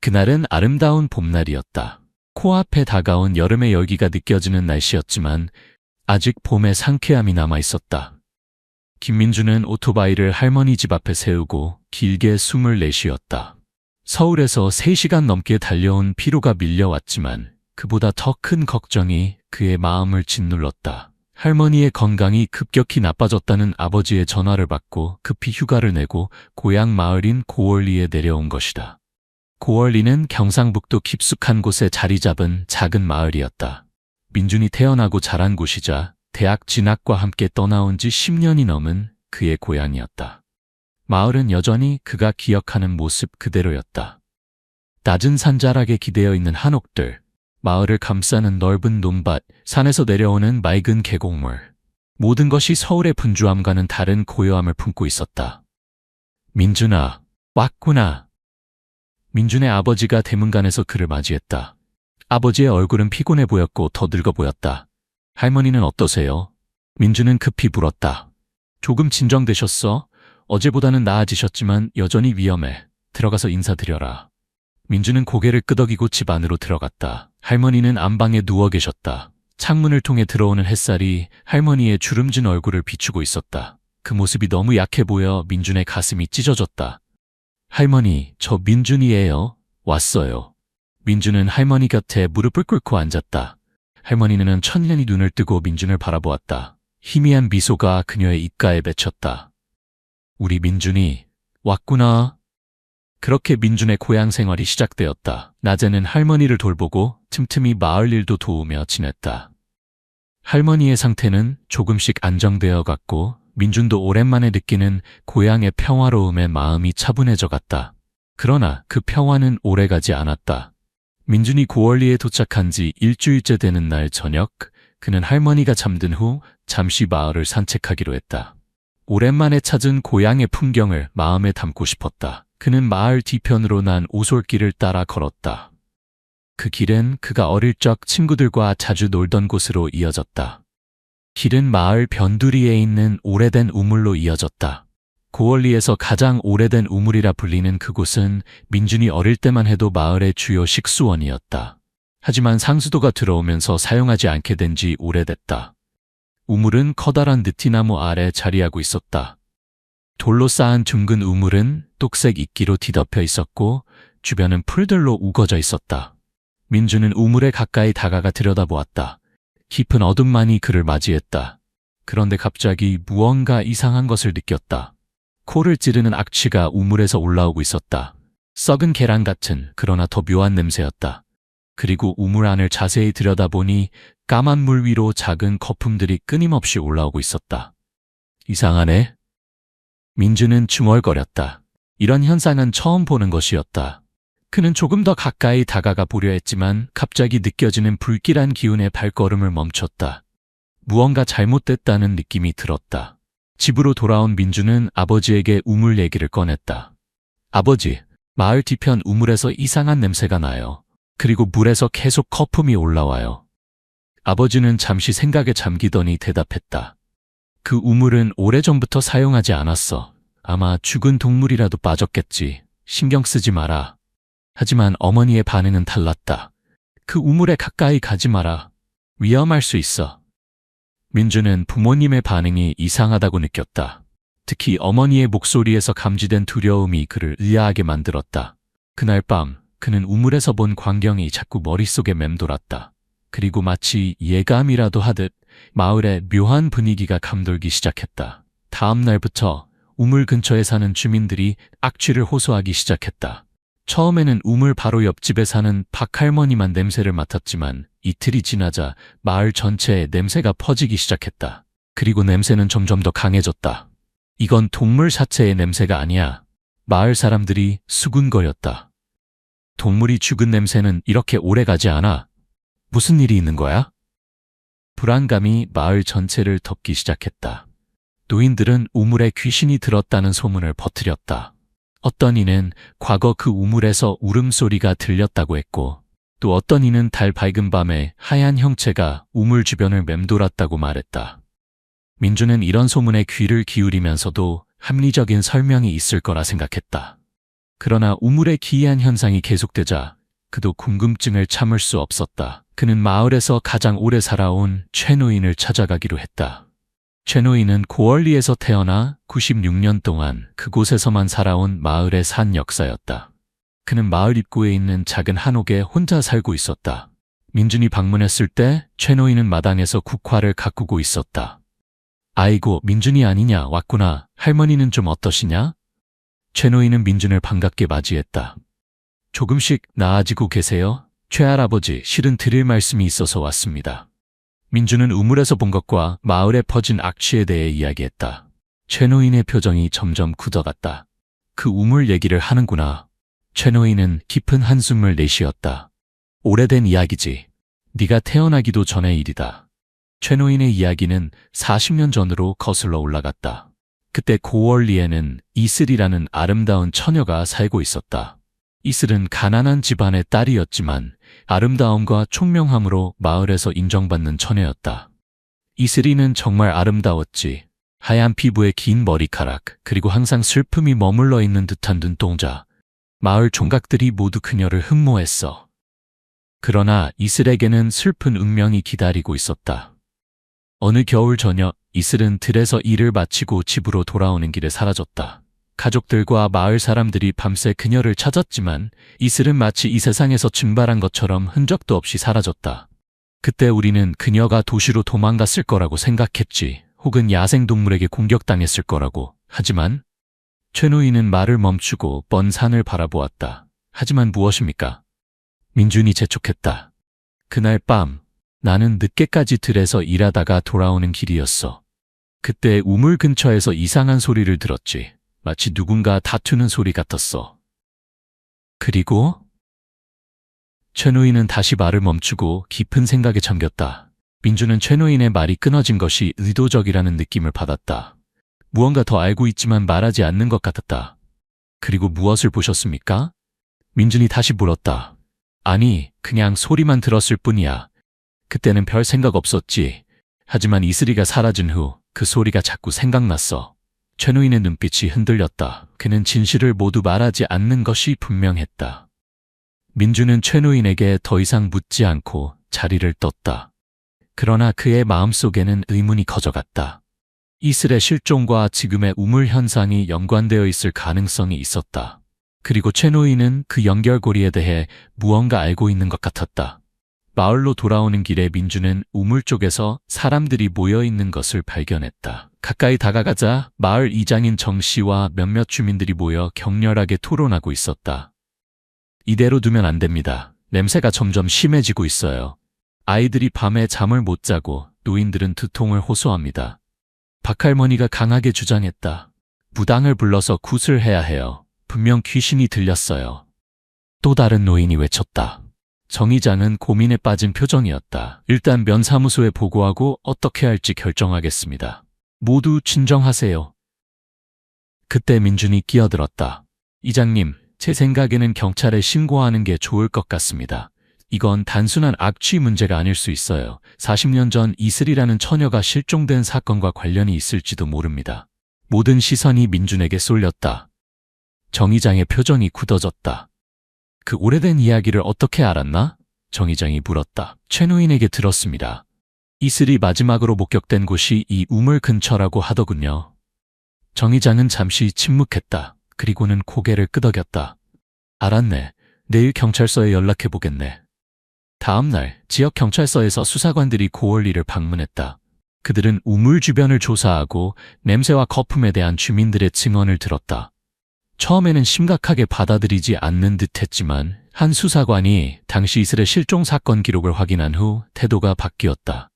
그날은 아름다운 봄날이었다. 코앞에 다가온 여름의 열기가 느껴지는 날씨였지만 아직 봄의 상쾌함이 남아있었다. 김민주는 오토바이를 할머니 집 앞에 세우고 길게 숨을 내쉬었다. 서울에서 3시간 넘게 달려온 피로가 밀려왔지만 그보다 더 큰 걱정이 그의 마음을 짓눌렀다. 할머니의 건강이 급격히 나빠졌다는 아버지의 전화를 받고 급히 휴가를 내고 고향 마을인 고월리에 내려온 것이다. 고월리는 경상북도 깊숙한 곳에 자리 잡은 작은 마을이었다. 민준이 태어나고 자란 곳이자 대학 진학과 함께 떠나온 지 10년이 넘은 그의 고향이었다. 마을은 여전히 그가 기억하는 모습 그대로였다. 낮은 산자락에 기대어 있는 한옥들, 마을을 감싸는 넓은 논밭, 산에서 내려오는 맑은 계곡물. 모든 것이 서울의 분주함과는 다른 고요함을 품고 있었다. 민준아, 왔구나. 민준의 아버지가 대문간에서 그를 맞이했다. 아버지의 얼굴은 피곤해 보였고 더 늙어 보였다. 할머니는 어떠세요? 민준은 급히 물었다. 조금 진정되셨어? 어제보다는 나아지셨지만 여전히 위험해. 들어가서 인사드려라. 민준은 고개를 끄덕이고 집 안으로 들어갔다. 할머니는 안방에 누워 계셨다. 창문을 통해 들어오는 햇살이 할머니의 주름진 얼굴을 비추고 있었다. 그 모습이 너무 약해 보여 민준의 가슴이 찢어졌다. 할머니, 저 민준이에요. 왔어요. 민준은 할머니 곁에 무릎을 꿇고 앉았다. 할머니는 천천히 눈을 뜨고 민준을 바라보았다. 희미한 미소가 그녀의 입가에 맺혔다. 우리 민준이 왔구나. 그렇게 민준의 고향 생활이 시작되었다. 낮에는 할머니를 돌보고 틈틈이 마을 일도 도우며 지냈다. 할머니의 상태는 조금씩 안정되어 갔고 민준도 오랜만에 느끼는 고향의 평화로움에 마음이 차분해져 갔다. 그러나 그 평화는 오래가지 않았다. 민준이 고월리에 도착한 지 일주일째 되는 날 저녁, 그는 할머니가 잠든 후 잠시 마을을 산책하기로 했다. 오랜만에 찾은 고향의 풍경을 마음에 담고 싶었다. 그는 마을 뒤편으로 난 오솔길을 따라 걸었다. 그 길은 그가 어릴 적 친구들과 자주 놀던 곳으로 이어졌다. 길은 마을 변두리에 있는 오래된 우물로 이어졌다. 고월리에서 가장 오래된 우물이라 불리는 그곳은 민준이 어릴 때만 해도 마을의 주요 식수원이었다. 하지만 상수도가 들어오면서 사용하지 않게 된 지 오래됐다. 우물은 커다란 느티나무 아래 자리하고 있었다. 돌로 쌓은 둥근 우물은 똑색 이끼로 뒤덮여 있었고 주변은 풀들로 우거져 있었다. 민준은 우물에 가까이 다가가 들여다보았다. 깊은 어둠만이 그를 맞이했다. 그런데 갑자기 무언가 이상한 것을 느꼈다. 코를 찌르는 악취가 우물에서 올라오고 있었다. 썩은 계란 같은 그러나 더 묘한 냄새였다. 그리고 우물 안을 자세히 들여다보니 까만 물 위로 작은 거품들이 끊임없이 올라오고 있었다. 이상하네. 민준은 중얼거렸다. 이런 현상은 처음 보는 것이었다. 그는 조금 더 가까이 다가가 보려 했지만 갑자기 느껴지는 불길한 기운에 발걸음을 멈췄다. 무언가 잘못됐다는 느낌이 들었다. 집으로 돌아온 민준은 아버지에게 우물 얘기를 꺼냈다. 아버지, 마을 뒤편 우물에서 이상한 냄새가 나요. 그리고 물에서 계속 거품이 올라와요. 아버지는 잠시 생각에 잠기더니 대답했다. 그 우물은 오래전부터 사용하지 않았어. 아마 죽은 동물이라도 빠졌겠지. 신경 쓰지 마라. 하지만 어머니의 반응은 달랐다. 그 우물에 가까이 가지 마라. 위험할 수 있어. 민준은 부모님의 반응이 이상하다고 느꼈다. 특히 어머니의 목소리에서 감지된 두려움이 그를 의아하게 만들었다. 그날 밤 그는 우물에서 본 광경이 자꾸 머릿속에 맴돌았다. 그리고 마치 예감이라도 하듯 마을의 묘한 분위기가 감돌기 시작했다. 다음 날부터 우물 근처에 사는 주민들이 악취를 호소하기 시작했다. 처음에는 우물 바로 옆집에 사는 박할머니만 냄새를 맡았지만 이틀이 지나자 마을 전체에 냄새가 퍼지기 시작했다. 그리고 냄새는 점점 더 강해졌다. 이건 동물 사체의 냄새가 아니야. 마을 사람들이 수군거렸다. 동물이 죽은 냄새는 이렇게 오래가지 않아. 무슨 일이 있는 거야? 불안감이 마을 전체를 덮기 시작했다. 노인들은 우물에 귀신이 들었다는 소문을 퍼뜨렸다. 어떤 이는 과거 그 우물에서 울음소리가 들렸다고 했고 또 어떤 이는 달 밝은 밤에 하얀 형체가 우물 주변을 맴돌았다고 말했다. 민준은 이런 소문에 귀를 기울이면서도 합리적인 설명이 있을 거라 생각했다. 그러나 우물의 기이한 현상이 계속되자 그도 궁금증을 참을 수 없었다. 그는 마을에서 가장 오래 살아온 최 노인을 찾아가기로 했다. 최 노인은 고얼리에서 태어나 96년 동안 그곳에서만 살아온 마을의 산 역사였다. 그는 마을 입구에 있는 작은 한옥에 혼자 살고 있었다. 민준이 방문했을 때 최 노인은 마당에서 국화를 가꾸고 있었다. 아이고, 민준이 아니냐, 왔구나. 할머니는 좀 어떠시냐? 최 노인은 민준을 반갑게 맞이했다. 조금씩 나아지고 계세요? 최할아버지, 실은 드릴 말씀이 있어서 왔습니다. 민준은 우물에서 본 것과 마을에 퍼진 악취에 대해 이야기했다. 최 노인의 표정이 점점 굳어갔다. 그 우물 얘기를 하는구나. 최 노인은 깊은 한숨을 내쉬었다. 오래된 이야기지. 네가 태어나기도 전의 일이다. 최 노인의 이야기는 40년 전으로 거슬러 올라갔다. 그때 고얼리에는 이슬이라는 아름다운 처녀가 살고 있었다. 이슬은 가난한 집안의 딸이었지만 아름다움과 총명함으로 마을에서 인정받는 처녀였다. 이슬이는 정말 아름다웠지. 하얀 피부에 긴 머리카락, 그리고 항상 슬픔이 머물러 있는 듯한 눈동자. 마을 총각들이 모두 그녀를 흠모했어. 그러나 이슬에게는 슬픈 운명이 기다리고 있었다. 어느 겨울 저녁, 이슬은 들에서 일을 마치고 집으로 돌아오는 길에 사라졌다. 가족들과 마을 사람들이 밤새 그녀를 찾았지만 이슬은 마치 이 세상에서 증발한 것처럼 흔적도 없이 사라졌다. 그때 우리는 그녀가 도시로 도망갔을 거라고 생각했지, 혹은 야생동물에게 공격당했을 거라고. 하지만 최 노인은 말을 멈추고 먼 산을 바라보았다. 하지만 무엇입니까? 민준이 재촉했다. 그날 밤 나는 늦게까지 들에서 일하다가 돌아오는 길이었어. 그때 우물 근처에서 이상한 소리를 들었지. 마치 누군가 다투는 소리 같았어. 그리고 최 노인은 다시 말을 멈추고 깊은 생각에 잠겼다. 민준은 최 노인의 말이 끊어진 것이 의도적이라는 느낌을 받았다. 무언가 더 알고 있지만 말하지 않는 것 같았다. 그리고 무엇을 보셨습니까? 민준이 다시 물었다. 아니, 그냥 소리만 들었을 뿐이야. 그때는 별 생각 없었지. 하지만 이슬이가 사라진 후 그 소리가 자꾸 생각났어. 최 노인의 눈빛이 흔들렸다. 그는 진실을 모두 말하지 않는 것이 분명했다. 민준은 최 노인에게 더 이상 묻지 않고 자리를 떴다. 그러나 그의 마음속에는 의문이 커져갔다. 이슬의 실종과 지금의 우물 현상이 연관되어 있을 가능성이 있었다. 그리고 최 노인은 그 연결고리에 대해 무언가 알고 있는 것 같았다. 마을로 돌아오는 길에 민준은 우물 쪽에서 사람들이 모여있는 것을 발견했다. 가까이 다가가자 마을 이장인 정 씨와 몇몇 주민들이 모여 격렬하게 토론하고 있었다. 이대로 두면 안 됩니다. 냄새가 점점 심해지고 있어요. 아이들이 밤에 잠을 못 자고 노인들은 두통을 호소합니다. 박할머니가 강하게 주장했다. 무당을 불러서 굿을 해야 해요. 분명 귀신이 들렸어요. 또 다른 노인이 외쳤다. 정 이장은 고민에 빠진 표정이었다. 일단 면사무소에 보고하고 어떻게 할지 결정하겠습니다. 모두 진정하세요. 그때 민준이 끼어들었다. 이장님, 제 생각에는 경찰에 신고하는 게 좋을 것 같습니다. 이건 단순한 악취 문제가 아닐 수 있어요. 40년 전 이슬이라는 처녀가 실종된 사건과 관련이 있을지도 모릅니다. 모든 시선이 민준에게 쏠렸다. 정 이장의 표정이 굳어졌다. 그 오래된 이야기를 어떻게 알았나? 정 이장이 물었다. 최 노인에게 들었습니다. 이슬이 마지막으로 목격된 곳이 이 우물 근처라고 하더군요. 정 이장은 잠시 침묵했다. 그리고는 고개를 끄덕였다. 알았네. 내일 경찰서에 연락해보겠네. 다음 날 지역 경찰서에서 수사관들이 고얼리를 방문했다. 그들은 우물 주변을 조사하고 냄새와 거품에 대한 주민들의 증언을 들었다. 처음에는 심각하게 받아들이지 않는 듯 했지만 한 수사관이 당시 이슬의 실종 사건 기록을 확인한 후 태도가 바뀌었다.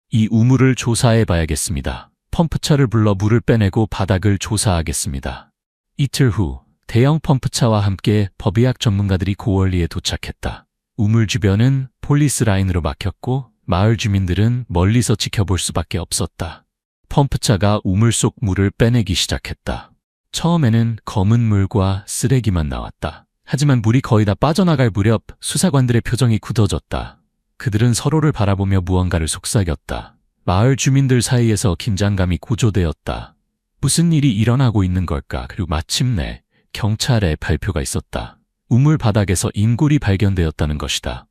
이 우물을 조사해봐야겠습니다. 펌프차를 불러 물을 빼내고 바닥을 조사하겠습니다. 이틀 후 대형 펌프차와 함께 법의학 전문가들이 고얼리에 도착했다. 우물 주변은 폴리스 라인으로 막혔고 마을 주민들은 멀리서 지켜볼 수밖에 없었다. 펌프차가 우물 속 물을 빼내기 시작했다. 처음에는 검은 물과 쓰레기만 나왔다. 하지만 물이 거의 다 빠져나갈 무렵 수사관들의 표정이 굳어졌다. 그들은 서로를 바라보며 무언가를 속삭였다. 마을 주민들 사이에서 긴장감이 고조되었다. 무슨 일이 일어나고 있는 걸까? 그리고 마침내 경찰에 발표가 있었다. 우물 바닥에서 인골이 발견되었다는 것이다.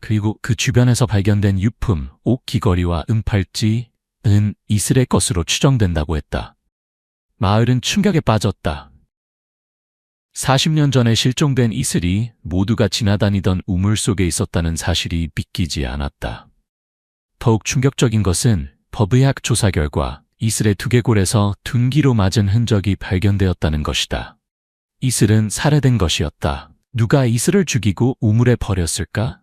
그리고 그 주변에서 발견된 유품, 옷 귀걸이와 은팔찌는 이슬의 것으로 추정된다고 했다. 마을은 충격에 빠졌다. 40년 전에 실종된 이슬이 모두가 지나다니던 우물 속에 있었다는 사실이 믿기지 않았다. 더욱 충격적인 것은 법의학 조사 결과 이슬의 두개골에서 둔기로 맞은 흔적이 발견되었다는 것이다. 이슬은 살해된 것이었다. 누가 이슬을 죽이고 우물에 버렸을까?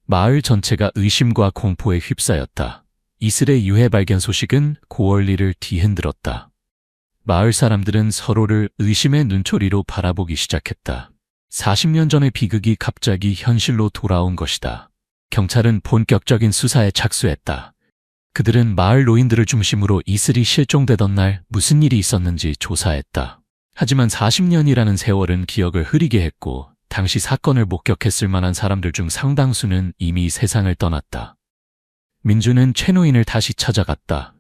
마을 전체가 의심과 공포에 휩싸였다. 이슬의 유해 발견 소식은 고원리를 뒤흔들었다. 마을 사람들은 서로를 의심의 눈초리로 바라보기 시작했다. 40년 전의 비극이 갑자기 현실로 돌아온 것이다. 경찰은 본격적인 수사에 착수했다. 그들은 마을 노인들을 중심으로 이슬이 실종되던 날 무슨 일이 있었는지 조사했다. 하지만 40년이라는 세월은 기억을 흐리게 했고 당시 사건을 목격했을 만한 사람들 중 상당수는 이미 세상을 떠났다. 민주는 최 노인을 다시 찾아갔다.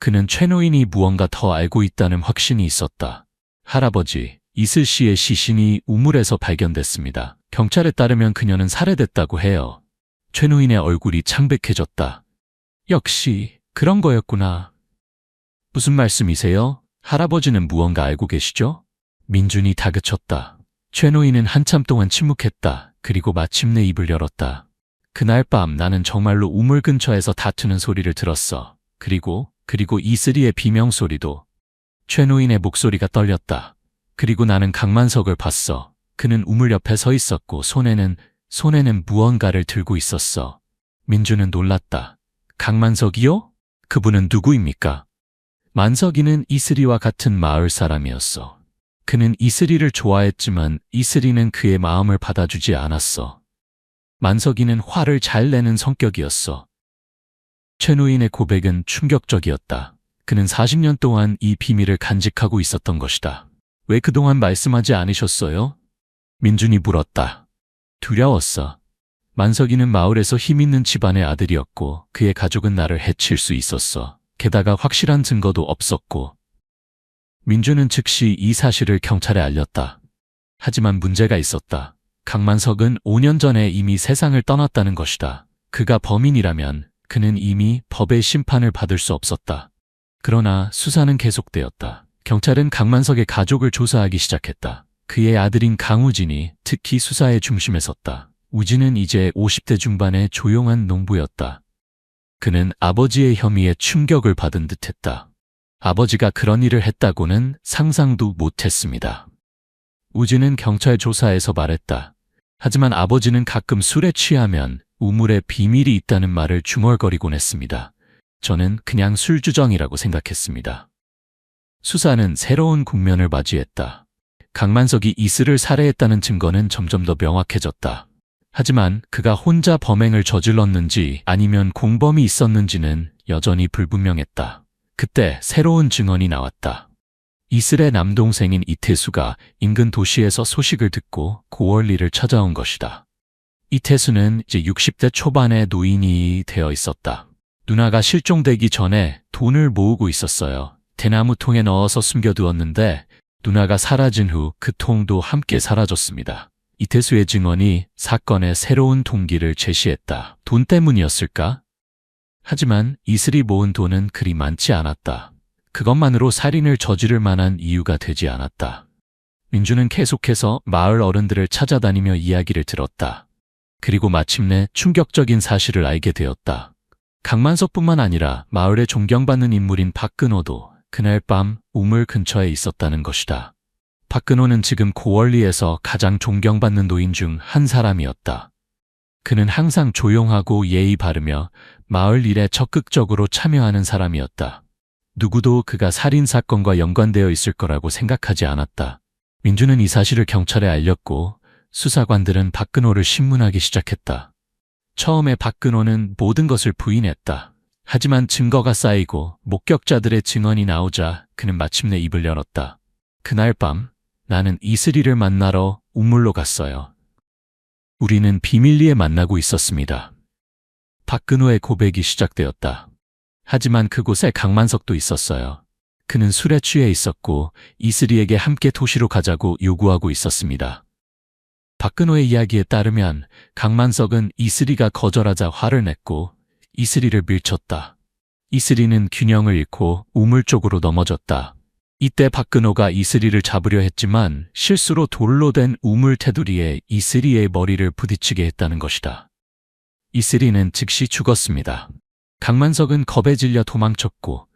그는 최 노인이 무언가 더 알고 있다는 확신이 있었다. 할아버지, 이슬 씨의 시신이 우물에서 발견됐습니다. 경찰에 따르면 그녀는 살해됐다고 해요. 최 노인의 얼굴이 창백해졌다. 역시 그런 거였구나. 무슨 말씀이세요? 할아버지는 무언가 알고 계시죠? 민준이 다그쳤다. 최 노인은 한참 동안 침묵했다. 그리고 마침내 입을 열었다. 그날 밤 나는 정말로 우물 근처에서 다투는 소리를 들었어. 그리고 이슬이의 비명소리도. 최 노인의 목소리가 떨렸다. 그리고 나는 강만석을 봤어. 그는 우물 옆에 서 있었고 손에는 무언가를 들고 있었어. 민주는 놀랐다. 강만석이요? 그분은 누구입니까? 만석이는 이슬이와 같은 마을 사람이었어. 그는 이슬이를 좋아했지만 이슬이는 그의 마음을 받아주지 않았어. 만석이는 화를 잘 내는 성격이었어. 최 노인의 고백은 충격적이었다. 그는 40년 동안 이 비밀을 간직하고 있었던 것이다. 왜 그동안 말씀하지 않으셨어요? 민준이 물었다. 두려웠어. 만석이는 마을에서 힘있는 집안의 아들이었고 그의 가족은 나를 해칠 수 있었어. 게다가 확실한 증거도 없었고. 민주는 즉시 이 사실을 경찰에 알렸다. 하지만 문제가 있었다. 강만석은 5년 전에 이미 세상을 떠났다는 것이다. 그가 범인이라면 그는 이미 법의 심판을 받을 수 없었다. 그러나 수사는 계속되었다. 경찰은 강만석의 가족을 조사하기 시작했다. 그의 아들인 강우진이 특히 수사의 중심에 섰다. 우진은 이제 50대 중반의 조용한 농부였다. 그는 아버지의 혐의에 충격을 받은 듯했다. 아버지가 그런 일을 했다고는 상상도 못했습니다. 우진은 경찰 조사에서 말했다. 하지만 아버지는 가끔 술에 취하면 우물에 비밀이 있다는 말을 중얼거리곤 했습니다. 저는 그냥 술주정이라고 생각했습니다. 수사는 새로운 국면을 맞이했다. 강만석이 이슬을 살해했다는 증거는 점점 더 명확해졌다. 하지만 그가 혼자 범행을 저질렀는지 아니면 공범이 있었는지는 여전히 불분명했다. 그때 새로운 증언이 나왔다. 이슬의 남동생인 이태수가 인근 도시에서 소식을 듣고 고원리를 찾아온 것이다. 이태수는 이제 60대 초반의 노인이 되어 있었다. 누나가 실종되기 전에 돈을 모으고 있었어요. 대나무 통에 넣어서 숨겨두었는데 누나가 사라진 후 그 통도 함께 사라졌습니다. 이태수의 증언이 사건의 새로운 동기를 제시했다. 돈 때문이었을까? 하지만 이슬이 모은 돈은 그리 많지 않았다. 그것만으로 살인을 저지를 만한 이유가 되지 않았다. 민주는 계속해서 마을 어른들을 찾아다니며 이야기를 들었다. 그리고 마침내 충격적인 사실을 알게 되었다. 강만석뿐만 아니라 마을에 존경받는 인물인 박근호도 그날 밤 우물 근처에 있었다는 것이다. 박근호는 지금 고원리에서 가장 존경받는 노인 중 한 사람이었다. 그는 항상 조용하고 예의 바르며 마을 일에 적극적으로 참여하는 사람이었다. 누구도 그가 살인사건과 연관되어 있을 거라고 생각하지 않았다. 민주는 이 사실을 경찰에 알렸고 수사관들은 박근호를 신문하기 시작했다. 처음에 박근호는 모든 것을 부인했다. 하지만 증거가 쌓이고 목격자들의 증언이 나오자 그는 마침내 입을 열었다. 그날 밤 나는 이슬이를 만나러 우물로 갔어요. 우리는 비밀리에 만나고 있었습니다. 박근호의 고백이 시작되었다. 하지만 그곳에 강만석도 있었어요. 그는 술에 취해 있었고 이슬이에게 함께 도시로 가자고 요구하고 있었습니다. 박근호의 이야기에 따르면 강만석은 이슬이가 거절하자 화를 냈고 이슬이를 밀쳤다. 이슬이는 균형을 잃고 우물 쪽으로 넘어졌다. 이때 박근호가 이슬이를 잡으려 했지만 실수로 돌로 된 우물 테두리에 이슬이의 머리를 부딪히게 했다는 것이다. 이슬이는 즉시 죽었습니다. 강만석은 겁에 질려 도망쳤고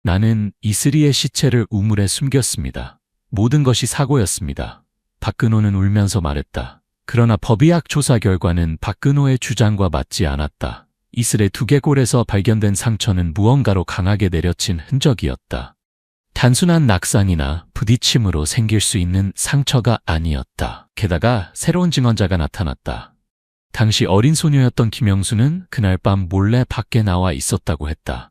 나는 이슬이의 시체를 우물에 숨겼습니다. 모든 것이 사고였습니다. 박근호는 울면서 말했다. 그러나 법의학 조사 결과는 박근호의 주장과 맞지 않았다. 이슬의 두개골에서 발견된 상처는 무언가로 강하게 내려친 흔적이었다. 단순한 낙상이나 부딪힘으로 생길 수 있는 상처가 아니었다. 게다가 새로운 증언자가 나타났다. 당시 어린 소녀였던 김영수는 그날 밤 몰래 밖에 나와 있었다고 했다.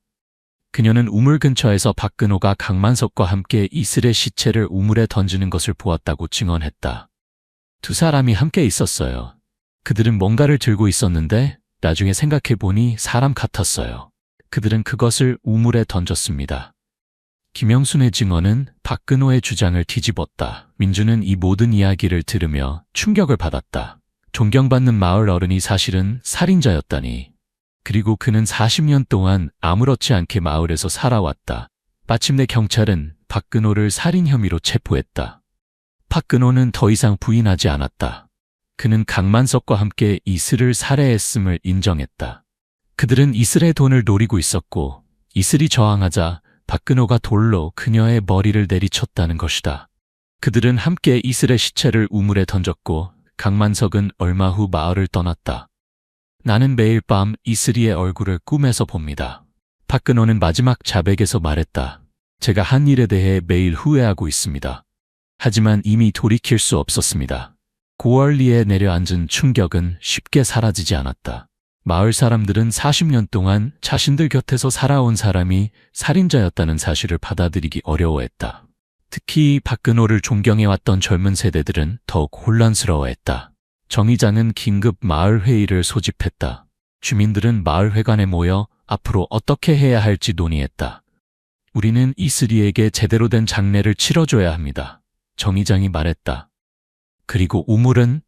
그녀는 우물 근처에서 박근호가 강만석과 함께 이슬의 시체를 우물에 던지는 것을 보았다고 증언했다. 두 사람이 함께 있었어요. 그들은 뭔가를 들고 있었는데 나중에 생각해보니 사람 같았어요. 그들은 그것을 우물에 던졌습니다. 김영순의 증언은 박근호의 주장을 뒤집었다. 민주는 이 모든 이야기를 들으며 충격을 받았다. 존경받는 마을 어른이 사실은 살인자였다니. 그리고 그는 40년 동안 아무렇지 않게 마을에서 살아왔다. 마침내 경찰은 박근호를 살인 혐의로 체포했다. 박근호는 더 이상 부인하지 않았다. 그는 강만석과 함께 이슬을 살해했음을 인정했다. 그들은 이슬의 돈을 노리고 있었고 이슬이 저항하자 박근호가 돌로 그녀의 머리를 내리쳤다는 것이다. 그들은 함께 이슬의 시체를 우물에 던졌고 강만석은 얼마 후 마을을 떠났다. 나는 매일 밤 이슬이의 얼굴을 꿈에서 봅니다. 박근호는 마지막 자백에서 말했다. 제가 한 일에 대해 매일 후회하고 있습니다. 하지만 이미 돌이킬 수 없었습니다. 고얼리에 내려앉은 충격은 쉽게 사라지지 않았다. 마을 사람들은 40년 동안 자신들 곁에서 살아온 사람이 살인자였다는 사실을 받아들이기 어려워했다. 특히 박근호를 존경해왔던 젊은 세대들은 더욱 혼란스러워했다. 정의장은 긴급 마을 회의를 소집했다. 주민들은 마을 회관에 모여 앞으로 어떻게 해야 할지 논의했다. 우리는 이슬이에게 제대로 된 장례를 치러줘야 합니다. 정의장이 말했다. 그리고 우물은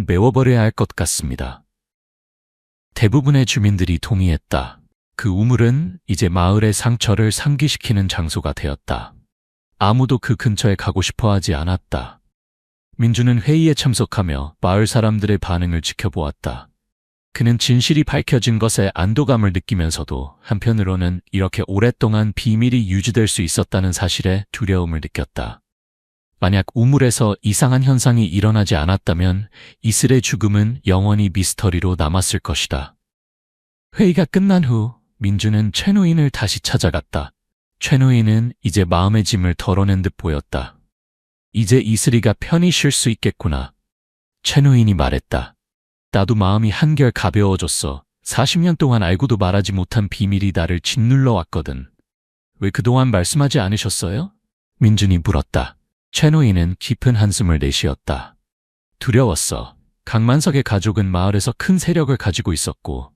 메워버려야 할 것 같습니다. 대부분의 주민들이 동의했다. 그 우물은 이제 마을의 상처를 상기시키는 장소가 되었다. 아무도 그 근처에 가고 싶어 하지 않았다. 민주는 회의에 참석하며 마을 사람들의 반응을 지켜보았다. 그는 진실이 밝혀진 것에 안도감을 느끼면서도 한편으로는 이렇게 오랫동안 비밀이 유지될 수 있었다는 사실에 두려움을 느꼈다. 만약 우물에서 이상한 현상이 일어나지 않았다면 이슬의 죽음은 영원히 미스터리로 남았을 것이다. 회의가 끝난 후 민주는 최노인을 다시 찾아갔다. 최노인은 이제 마음의 짐을 덜어낸 듯 보였다. 이제 이슬이가 편히 쉴 수 있겠구나. 최노인이 말했다. 나도 마음이 한결 가벼워졌어. 40년 동안 알고도 말하지 못한 비밀이 나를 짓눌러 왔거든. 왜 그동안 말씀하지 않으셨어요? 민준이 물었다. 최노인은 깊은 한숨을 내쉬었다. 두려웠어. 강만석의 가족은 마을에서 큰 세력을 가지고 있었고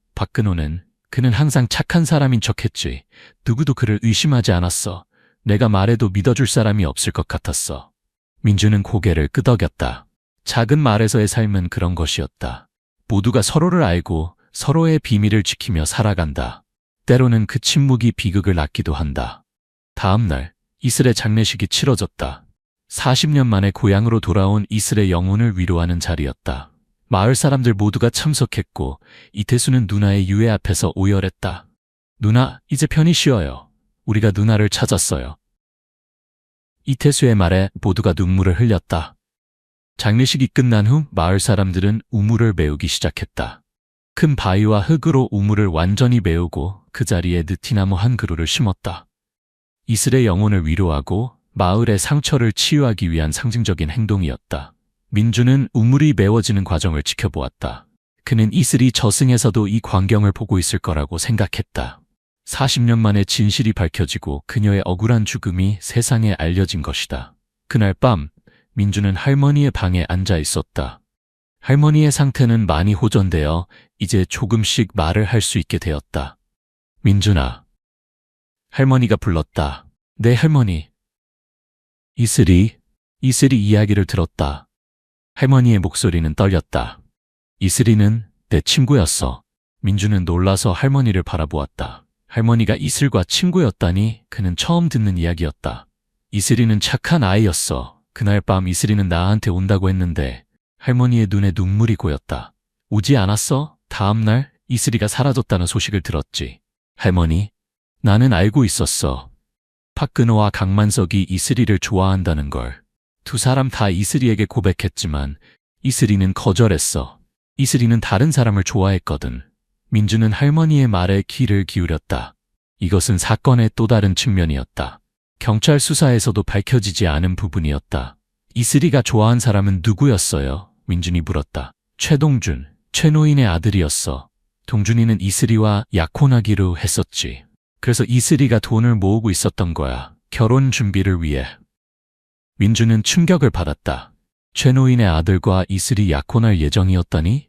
그는 항상 착한 사람인 척했지. 누구도 그를 의심하지 않았어. 내가 말해도 믿어줄 사람이 없을 것 같았어. 민주는 고개를 끄덕였다. 작은 마을에서의 삶은 그런 것이었다. 모두가 서로를 알고 서로의 비밀을 지키며 살아간다. 때로는 그 침묵이 비극을 낳기도 한다. 다음 날 이슬의 장례식이 치러졌다. 40년 만에 고향으로 돌아온 이슬의 영혼을 위로하는 자리였다. 마을 사람들 모두가 참석했고 이태수는 누나의 유해 앞에서 오열했다. 누나, 이제 편히 쉬어요. 우리가 누나를 찾았어요. 이태수의 말에 모두가 눈물을 흘렸다. 장례식이 끝난 후 마을 사람들은 우물을 메우기 시작했다. 큰 바위와 흙으로 우물을 완전히 메우고 그 자리에 느티나무 한 그루를 심었다. 이슬의 영혼을 위로하고 마을의 상처를 치유하기 위한 상징적인 행동이었다. 민주는 우물이 메워지는 과정을 지켜보았다. 그는 이슬이 저승에서도 이 광경을 보고 있을 거라고 생각했다. 40년 만에 진실이 밝혀지고 그녀의 억울한 죽음이 세상에 알려진 것이다. 그날 밤 민주는 할머니의 방에 앉아 있었다. 할머니의 상태는 많이 호전되어 이제 조금씩 말을 할 수 있게 되었다. 민준아, 할머니가 불렀다. 네, 할머니. 이슬이 이야기를 들었다. 할머니의 목소리는 떨렸다. 이슬이는 내 친구였어. 민주는 놀라서 할머니를 바라보았다. 할머니가 이슬과 친구였다니 그는 처음 듣는 이야기였다. 이슬이는 착한 아이였어. 그날 밤 이슬이는 나한테 온다고 했는데 할머니의 눈에 눈물이 고였다. 오지 않았어? 다음 날 이슬이가 사라졌다는 소식을 들었지. 할머니, 나는 알고 있었어. 박근호와 강만석이 이슬이를 좋아한다는 걸. 두 사람 다 이슬이에게 고백했지만 이슬이는 거절했어. 이슬이는 다른 사람을 좋아했거든. 민주는 할머니의 말에 귀를 기울였다. 이것은 사건의 또 다른 측면이었다. 경찰 수사에서도 밝혀지지 않은 부분이었다. 이슬이가 좋아한 사람은 누구였어요? 민준이 물었다. 최동준, 최노인의 아들이었어. 동준이는 이슬이와 약혼하기로 했었지. 그래서 이슬이가 돈을 모으고 있었던 거야. 결혼 준비를 위해. 민주는 충격을 받았다. 최노인의 아들과 이슬이 약혼할 예정이었다니?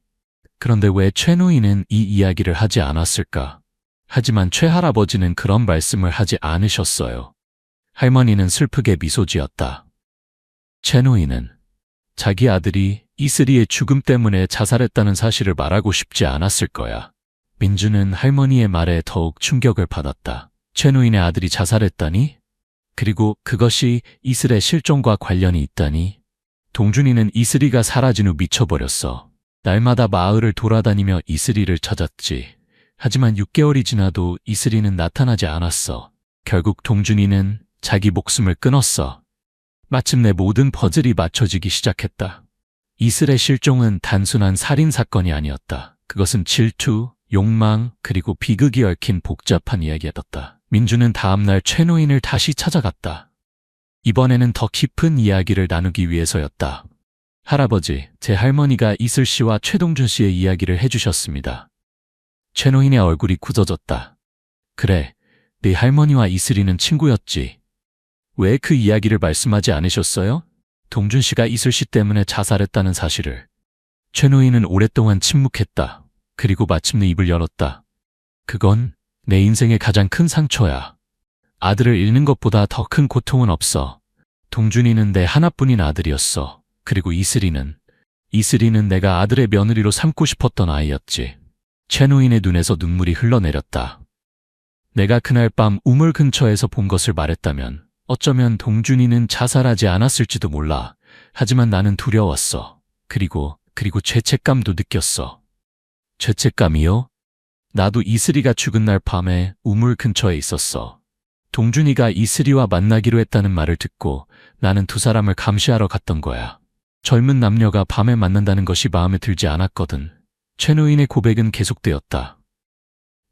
그런데 왜 최노인은 이 이야기를 하지 않았을까? 하지만 최할아버지는 그런 말씀을 하지 않으셨어요. 할머니는 슬프게 미소 지었다. 최노인은 자기 아들이 이슬이의 죽음 때문에 자살했다는 사실을 말하고 싶지 않았을 거야. 민주는 할머니의 말에 더욱 충격을 받았다. 최노인의 아들이 자살했다니? 그리고 그것이 이슬의 실종과 관련이 있다니? 동준이는 이슬이가 사라진 후 미쳐버렸어. 날마다 마을을 돌아다니며 이슬이를 찾았지. 하지만 6개월이 지나도 이슬이는 나타나지 않았어. 결국 동준이는 자기 목숨을 끊었어. 마침내 모든 퍼즐이 맞춰지기 시작했다. 이슬의 실종은 단순한 살인사건이 아니었다. 그것은 질투, 욕망, 그리고 비극이 얽힌 복잡한 이야기였다. 민주는 다음날 최노인을 다시 찾아갔다. 이번에는 더 깊은 이야기를 나누기 위해서였다. 할아버지, 제 할머니가 이슬 씨와 최동준 씨의 이야기를 해주셨습니다. 최노인의 얼굴이 굳어졌다. 그래, 네 할머니와 이슬이는 친구였지. 왜 그 이야기를 말씀하지 않으셨어요? 동준 씨가 이슬 씨 때문에 자살했다는 사실을. 최노인은 오랫동안 침묵했다. 그리고 마침내 입을 열었다. 그건 내 인생의 가장 큰 상처야. 아들을 잃는 것보다 더 큰 고통은 없어. 동준이는 내 하나뿐인 아들이었어. 그리고 이슬이는 내가 아들의 며느리로 삼고 싶었던 아이였지. 최노인의 눈에서 눈물이 흘러내렸다. 내가 그날 밤 우물 근처에서 본 것을 말했다면 어쩌면 동준이는 자살하지 않았을지도 몰라. 하지만 나는 두려웠어. 그리고 죄책감도 느꼈어. 죄책감이요? 나도 이슬이가 죽은 날 밤에 우물 근처에 있었어. 동준이가 이슬이와 만나기로 했다는 말을 듣고 나는 두 사람을 감시하러 갔던 거야. 젊은 남녀가 밤에 만난다는 것이 마음에 들지 않았거든. 최노인의 고백은 계속되었다.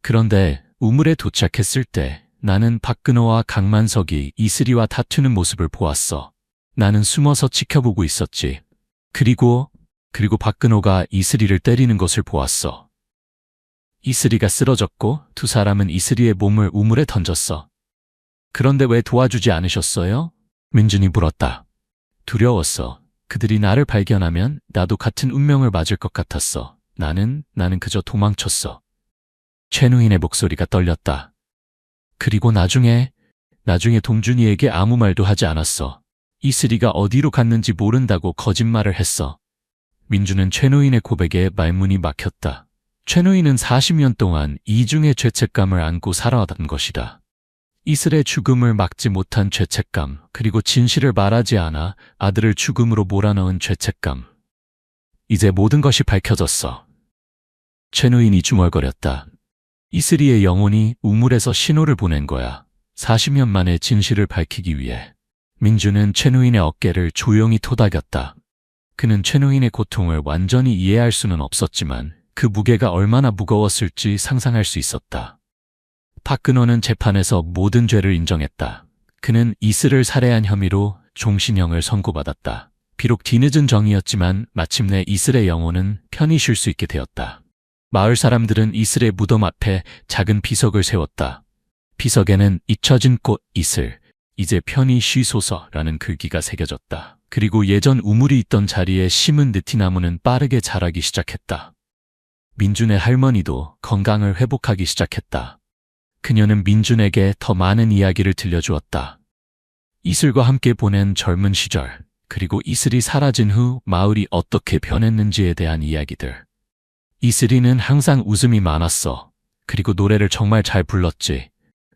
그런데 우물에 도착했을 때 나는 박근호와 강만석이 이슬이와 다투는 모습을 보았어. 나는 숨어서 지켜보고 있었지. 그리고 박근호가 이슬이를 때리는 것을 보았어. 이슬이가 쓰러졌고 두 사람은 이슬이의 몸을 우물에 던졌어. 그런데 왜 도와주지 않으셨어요? 민준이 물었다. 두려웠어. 그들이 나를 발견하면 나도 같은 운명을 맞을 것 같았어. 나는 그저 도망쳤어. 최노인의 목소리가 떨렸다. 그리고 나중에 동준이에게 아무 말도 하지 않았어. 이슬이가 어디로 갔는지 모른다고 거짓말을 했어. 민주는 최노인의 고백에 말문이 막혔다. 최노인은 40년 동안 이중의 죄책감을 안고 살아왔던 것이다. 이슬의 죽음을 막지 못한 죄책감, 그리고 진실을 말하지 않아 아들을 죽음으로 몰아넣은 죄책감. 이제 모든 것이 밝혀졌어. 최노인이 중얼거렸다. 이슬이의 영혼이 우물에서 신호를 보낸 거야. 40년 만에 진실을 밝히기 위해. 민주는 최노인의 어깨를 조용히 토닥였다. 그는 최노인의 고통을 완전히 이해할 수는 없었지만 그 무게가 얼마나 무거웠을지 상상할 수 있었다. 박근호는 재판에서 모든 죄를 인정했다. 그는 이슬을 살해한 혐의로 종신형을 선고받았다. 비록 뒤늦은 정의였지만 마침내 이슬의 영혼은 편히 쉴 수 있게 되었다. 마을 사람들은 이슬의 무덤 앞에 작은 비석을 세웠다. 비석에는 잊혀진 꽃 이슬, 이제 편히 쉬소서라는 글귀가 새겨졌다. 그리고 예전 우물이 있던 자리에 심은 느티나무는 빠르게 자라기 시작했다. 민준의 할머니도 건강을 회복하기 시작했다. 그녀는 민준에게 더 많은 이야기를 들려주었다. 이슬과 함께 보낸 젊은 시절, 그리고 이슬이 사라진 후 마을이 어떻게 변했는지에 대한 이야기들. 이슬이는 항상 웃음이 많았어. 그리고 노래를 정말 잘 불렀지.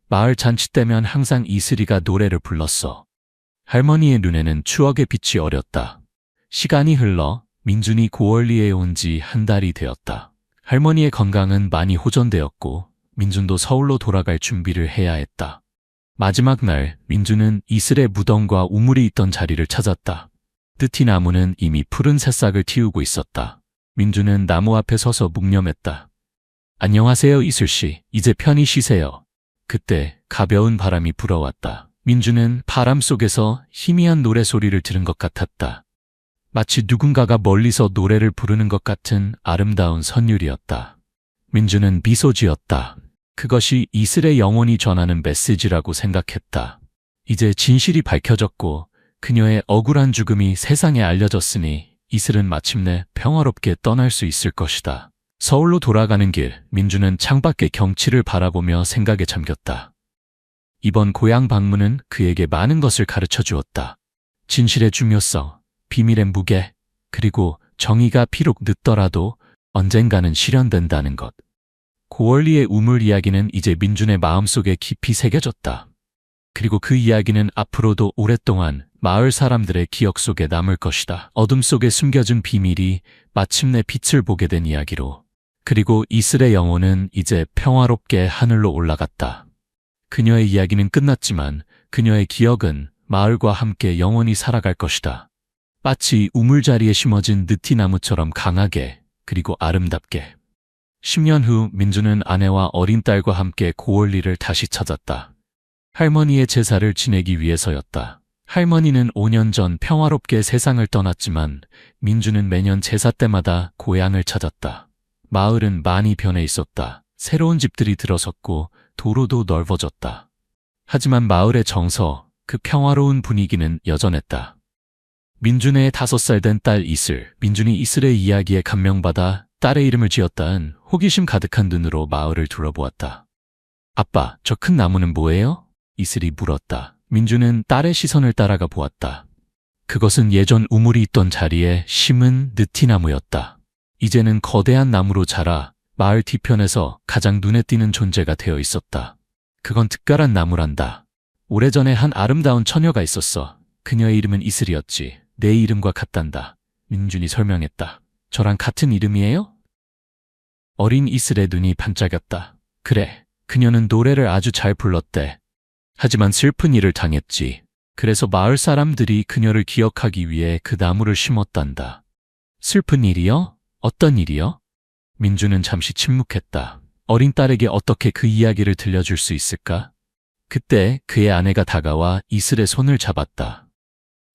마을 잔치 때면 항상 이슬이가 노래를 불렀어. 할머니의 눈에는 추억의 빛이 어렸다. 시간이 흘러 민준이 고원리에 온 지 한 달이 되었다. 할머니의 건강은 많이 호전되었고 민준도 서울로 돌아갈 준비를 해야 했다. 마지막 날 민준은 이슬의 무덤과 우물이 있던 자리를 찾았다. 느티나무는 이미 푸른 새싹을 틔우고 있었다. 민준은 나무 앞에 서서 묵념했다. 안녕하세요 이슬씨, 이제 편히 쉬세요. 그때 가벼운 바람이 불어왔다. 민준은 바람 속에서 희미한 노래소리를 들은 것 같았다. 마치 누군가가 멀리서 노래를 부르는 것 같은 아름다운 선율이었다. 민준은 미소 지었다. 그것이 이슬의 영혼이 전하는 메시지라고 생각했다. 이제 진실이 밝혀졌고 그녀의 억울한 죽음이 세상에 알려졌으니 이슬은 마침내 평화롭게 떠날 수 있을 것이다. 서울로 돌아가는 길, 민준은 창밖의 경치를 바라보며 생각에 잠겼다. 이번 고향 방문은 그에게 많은 것을 가르쳐 주었다. 진실의 중요성, 비밀의 무게, 그리고 정의가 비록 늦더라도 언젠가는 실현된다는 것. 고원리의 우물 이야기는 이제 민준의 마음속에 깊이 새겨졌다. 그리고 그 이야기는 앞으로도 오랫동안 마을 사람들의 기억 속에 남을 것이다. 어둠 속에 숨겨진 비밀이 마침내 빛을 보게 된 이야기로. 그리고 이슬의 영혼은 이제 평화롭게 하늘로 올라갔다. 그녀의 이야기는 끝났지만 그녀의 기억은 마을과 함께 영원히 살아갈 것이다. 마치 우물자리에 심어진 느티나무처럼 강하게 그리고 아름답게. 10년 후 민준은 아내와 어린 딸과 함께 고원리를 다시 찾았다. 할머니의 제사를 지내기 위해서였다. 할머니는 5년 전 평화롭게 세상을 떠났지만 민준은 매년 제사 때마다 고향을 찾았다. 마을은 많이 변해 있었다. 새로운 집들이 들어섰고 도로도 넓어졌다. 하지만 마을의 정서, 그 평화로운 분위기는 여전했다. 민준의 5살 된 딸 이슬, 민준이 이슬의 이야기에 감명받아 딸의 이름을 지었다는 호기심 가득한 눈으로 마을을 둘러보았다. 아빠, 저 큰 나무는 뭐예요? 이슬이 물었다. 민준은 딸의 시선을 따라가 보았다. 그것은 예전 우물이 있던 자리에 심은 느티나무였다. 이제는 거대한 나무로 자라 마을 뒤편에서 가장 눈에 띄는 존재가 되어 있었다. 그건 특별한 나무란다. 오래전에 한 아름다운 처녀가 있었어. 그녀의 이름은 이슬이었지. 내 이름과 같단다. 민준이 설명했다. 저랑 같은 이름이에요? 어린 이슬의 눈이 반짝였다. 그래, 그녀는 노래를 아주 잘 불렀대. 하지만 슬픈 일을 당했지. 그래서 마을 사람들이 그녀를 기억하기 위해 그 나무를 심었단다. 슬픈 일이요? 어떤 일이요? 민준은 잠시 침묵했다. 어린 딸에게 어떻게 그 이야기를 들려줄 수 있을까? 그때 그의 아내가 다가와 이슬의 손을 잡았다.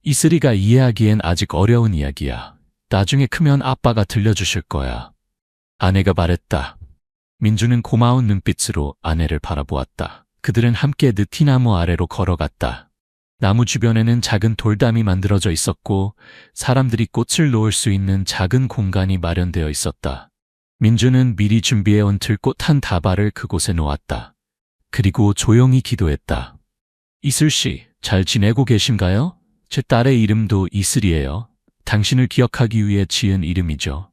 이슬이가 이해하기엔 아직 어려운 이야기야. 나중에 크면 아빠가 들려주실 거야. 아내가 말했다. 민준은 고마운 눈빛으로 아내를 바라보았다. 그들은 함께 느티나무 아래로 걸어갔다. 나무 주변에는 작은 돌담이 만들어져 있었고 사람들이 꽃을 놓을 수 있는 작은 공간이 마련되어 있었다. 민준은 미리 준비해온 들꽃 한 다발을 그곳에 놓았다. 그리고 조용히 기도했다. 이슬씨, 잘 지내고 계신가요? 제 딸의 이름도 이슬이에요. 당신을 기억하기 위해 지은 이름이죠.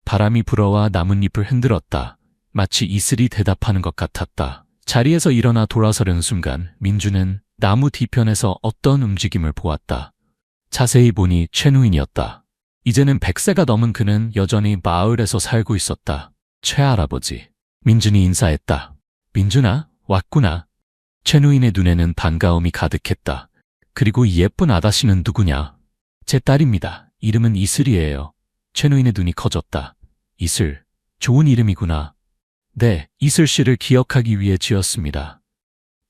바람이 불어와 나뭇잎을 흔들었다. 마치 이슬이 대답하는 것 같았다. 자리에서 일어나 돌아서려는 순간 민준은 나무 뒤편에서 어떤 움직임을 보았다. 자세히 보니 최누인이었다. 이제는 100세가 넘은 그는 여전히 마을에서 살고 있었다. 최할아버지. 민준이 인사했다. 민준아, 왔구나. 최누인의 눈에는 반가움이 가득했다. 그리고 이 예쁜 아다씨는 누구냐? 제 딸입니다. 이름은 이슬이에요. 최누인의 눈이 커졌다. 이슬, 좋은 이름이구나. 네, 이슬 씨를 기억하기 위해 지었습니다.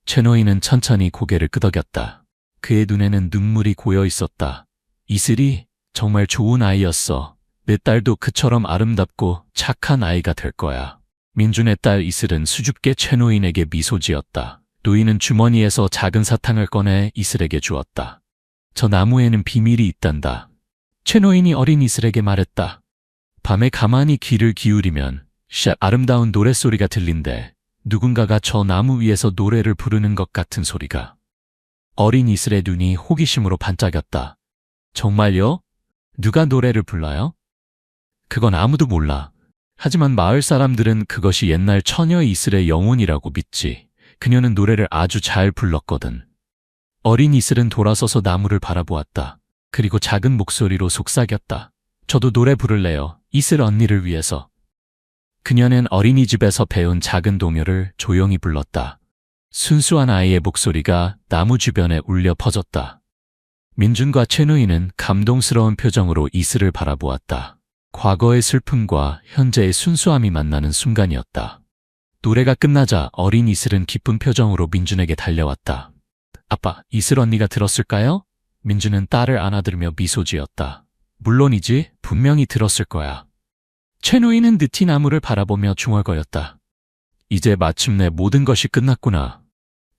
최노인은 천천히 고개를 끄덕였다. 그의 눈에는 눈물이 고여 있었다. 이슬이 정말 좋은 아이였어. 내 딸도 그처럼 아름답고 착한 아이가 될 거야. 민준의 딸 이슬은 수줍게 최노인에게 미소 지었다. 노인은 주머니에서 작은 사탕을 꺼내 이슬에게 주었다. 저 나무에는 비밀이 있단다. 최노인이 어린 이슬에게 말했다. 밤에 가만히 귀를 기울이면 아름다운 노랫소리가 들린대. 누군가가 저 나무 위에서 노래를 부르는 것 같은 소리가. 어린 이슬의 눈이 호기심으로 반짝였다. 정말요? 누가 노래를 불러요? 그건 아무도 몰라. 하지만 마을 사람들은 그것이 옛날 처녀 이슬의 영혼이라고 믿지. 그녀는 노래를 아주 잘 불렀거든. 어린 이슬은 돌아서서 나무를 바라보았다. 그리고 작은 목소리로 속삭였다. 저도 노래 부를래요. 이슬 언니를 위해서. 그녀는 어린이집에서 배운 작은 동요를 조용히 불렀다. 순수한 아이의 목소리가 나무 주변에 울려 퍼졌다. 민준과 최누이는 감동스러운 표정으로 이슬을 바라보았다. 과거의 슬픔과 현재의 순수함이 만나는 순간이었다. 노래가 끝나자 어린 이슬은 기쁜 표정으로 민준에게 달려왔다. 아빠, 이슬 언니가 들었을까요? 민준은 딸을 안아들며 미소 지었다. 물론이지, 분명히 들었을 거야. 최누이는 느티나무를 바라보며 중얼거렸다. 이제 마침내 모든 것이 끝났구나.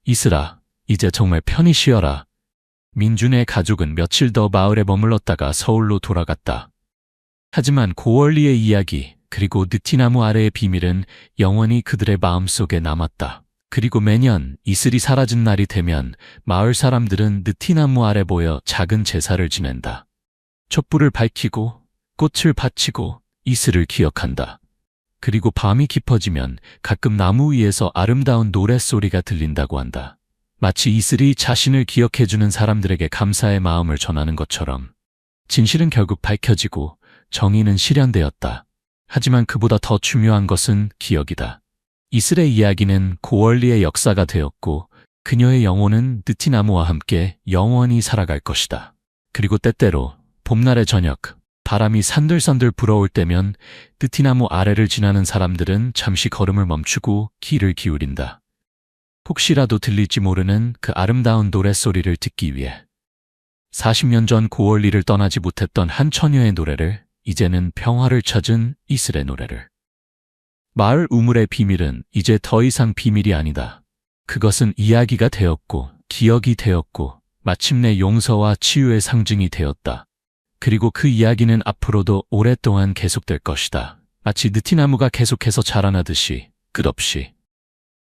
이슬아, 이제 정말 편히 쉬어라. 민준의 가족은 며칠 더 마을에 머물렀다가 서울로 돌아갔다. 하지만 고원리의 이야기 그리고 느티나무 아래의 비밀은 영원히 그들의 마음속에 남았다. 그리고 매년 이슬이 사라진 날이 되면 마을 사람들은 느티나무 아래 모여 작은 제사를 지낸다. 촛불을 밝히고 꽃을 바치고 이슬을 기억한다. 그리고 밤이 깊어지면 가끔 나무 위에서 아름다운 노랫소리가 들린다고 한다. 마치 이슬이 자신을 기억해주는 사람들에게 감사의 마음을 전하는 것처럼. 진실은 결국 밝혀지고 정의는 실현되었다. 하지만 그보다 더 중요한 것은 기억이다. 이슬의 이야기는 고원리의 역사가 되었고 그녀의 영혼은 느티나무와 함께 영원히 살아갈 것이다. 그리고 때때로 봄날의 저녁, 바람이 산들산들 불어올 때면 느티나무 아래를 지나는 사람들은 잠시 걸음을 멈추고 귀를 기울인다. 혹시라도 들릴지 모르는 그 아름다운 노랫소리를 듣기 위해. 40년 전 고원리를 떠나지 못했던 한 처녀의 노래를, 이제는 평화를 찾은 이슬의 노래를. 마을 우물의 비밀은 이제 더 이상 비밀이 아니다. 그것은 이야기가 되었고 기억이 되었고 마침내 용서와 치유의 상징이 되었다. 그리고 그 이야기는 앞으로도 오랫동안 계속될 것이다. 마치 느티나무가 계속해서 자라나듯이 끝없이.